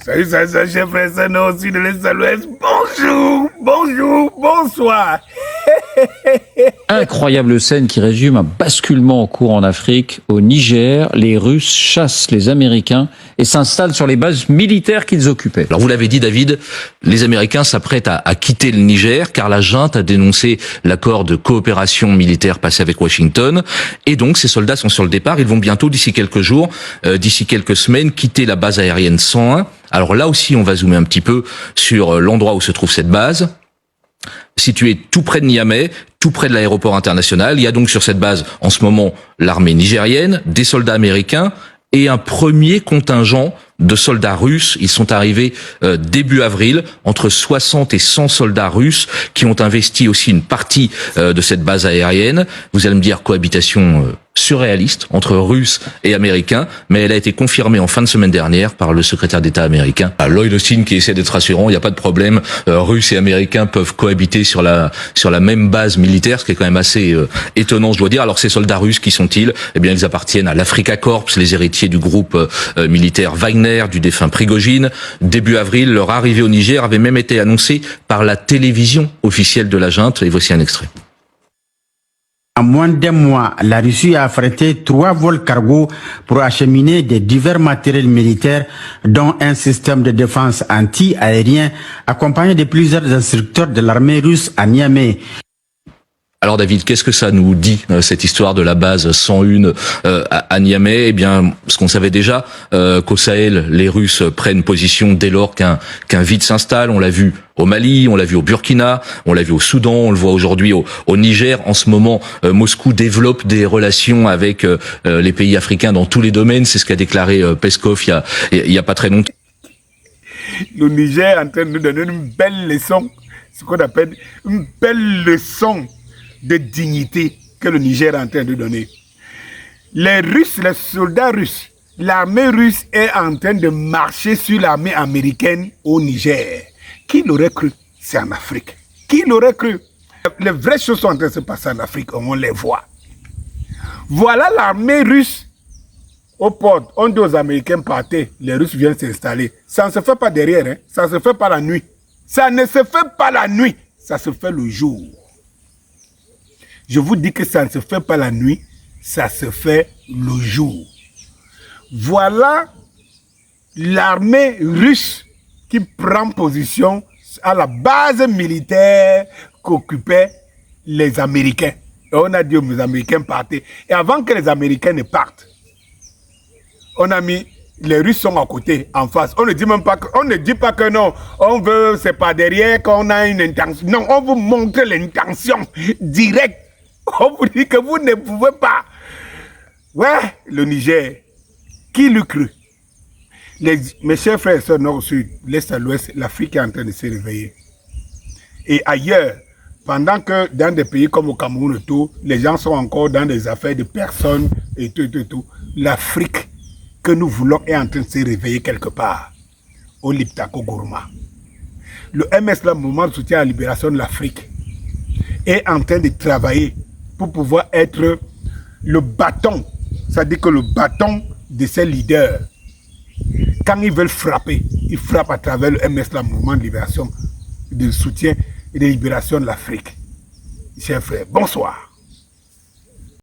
Salut, chers frères, c'est nous aussi de l'Est à l'Ouest. Bonjour, bonsoir. Incroyable scène qui résume un basculement en cours en Afrique. Au Niger, les Russes chassent les Américains et s'installent sur les bases militaires qu'ils occupaient. Alors vous l'avez dit David, les Américains s'apprêtent à quitter le Niger car la junte a dénoncé l'accord de coopération militaire passé avec Washington et donc ces soldats sont sur le départ. Ils vont bientôt, d'ici quelques jours, d'ici quelques semaines, quitter la base aérienne 101. Alors là aussi, on va zoomer un petit peu sur l'endroit où se trouve cette base. Situé tout près de Niamey, tout près de l'aéroport international. Il y a donc sur cette base, en ce moment, l'armée nigérienne, des soldats américains et un premier contingent de soldats russes. Ils sont arrivés début avril, entre 60 et 100 soldats russes qui ont investi aussi une partie de cette base aérienne. Vous allez me dire cohabitation surréaliste entre Russes et Américains, mais elle a été confirmée en fin de semaine dernière par le secrétaire d'État américain, Lloyd Austin, qui essaie d'être rassurant. Il n'y a pas de problème. Russes et Américains peuvent cohabiter sur la même base militaire, ce qui est quand même assez étonnant, je dois dire. Alors ces soldats russes, qui sont-ils? Eh bien, ils appartiennent à l'Africa Corps, les héritiers du groupe militaire Wagner, du défunt Prigojine. Début avril, leur arrivée au Niger avait même été annoncée par la télévision officielle de la junte. Et voici un extrait. En moins d'un mois, la Russie a affrété 3 vols cargo pour acheminer des divers matériels militaires, dont un système de défense anti-aérien, accompagné de plusieurs instructeurs de l'armée russe à Niamey. Alors David, qu'est-ce que ça nous dit, cette histoire de la base 101 à Niamey? Eh bien, ce qu'on savait déjà, qu'au Sahel, les Russes prennent position dès lors qu'un vide s'installe. On l'a vu au Mali, on l'a vu au Burkina, on l'a vu au Soudan, on le voit aujourd'hui au Niger. En ce moment, Moscou développe des relations avec les pays africains dans tous les domaines. C'est ce qu'a déclaré Peskov il y a pas très longtemps. Le Niger est en train de nous donner une belle leçon, ce qu'on appelle une belle leçon de dignité que le Niger est en train de donner. Les Russes, les soldats russes, l'armée russe est en train de marcher sur l'armée américaine au Niger. Qui l'aurait cru? C'est en Afrique. Qui l'aurait cru? Les vraies choses sont en train de se passer en Afrique, on les voit. Voilà l'armée russe aux portes. On dit aux Américains, partez, les Russes viennent s'installer. Ça ne se fait pas derrière, hein? Ça ne se fait pas la nuit. Ça ne se fait pas la nuit, ça se fait le jour. Je vous dis que ça ne se fait pas la nuit, ça se fait le jour. Voilà l'armée russe qui prend position à la base militaire qu'occupaient les Américains. Et on a dit aux Américains partez. Et avant que les Américains ne partent, on a mis les Russes sont à côté, en face. On ne dit même pas que, on ne dit pas que non, on veut, c'est pas derrière qu'on a une intention. Non, on vous montre l'intention directe. On vous dit que vous ne pouvez pas. Ouais, le Niger, qui l'eût cru? Mes chers frères et sœurs nord-sud, l'est à l'ouest, l'Afrique est en train de se réveiller. Et ailleurs, pendant que dans des pays comme au Cameroun et tout, les gens sont encore dans des affaires de personnes et tout, l'Afrique que nous voulons est en train de se réveiller quelque part, au Liptako Gourma. Le MS, le mouvement de soutien à la libération de l'Afrique, est en train de travailler pour pouvoir être le bâton, c'est-à-dire que le bâton de ces leaders. Quand ils veulent frapper, ils frappent à travers le MS, le mouvement de libération, de soutien et de libération de l'Afrique. Chers frères, bonsoir.